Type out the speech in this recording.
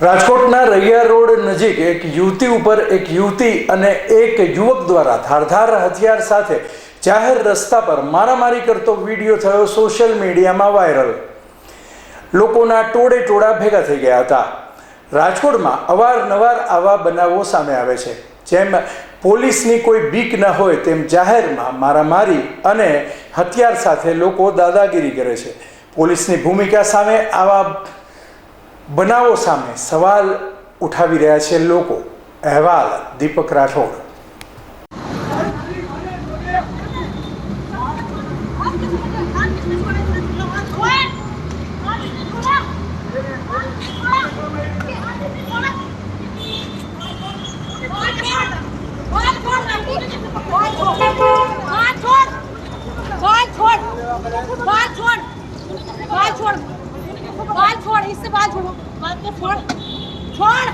રાજકોટના રૈયા રોડ નજીક એક યુવતી ઉપર એક યુવતી અને એક યુવક દ્વારા ધારદાર હથિયાર સાથે જાહેર રસ્તા પર મારામારી કરતો વિડીયો થયો સોશિયલ મીડિયામાં વાયરલ। લોકોના ટોળે ટોળા ભેગા થઈ ગયા હતા। રાજકોટમાં અવારનવાર આવા બનાવો સામે આવે છે। જેમ પોલીસની કોઈ બીક ન હોય તેમ જાહેરમાં મારામારી અને હથિયાર સાથે લોકો દાદાગીરી કરે છે। પોલીસની ભૂમિકા સામે આવા બનાવો સામે સવાલ ઉઠાવી રહ્યા છે લોકો। અહેવાલ દીપક રાઠોડ। छोड़ इससे बात छोड़ो बात को छोड़ छोड़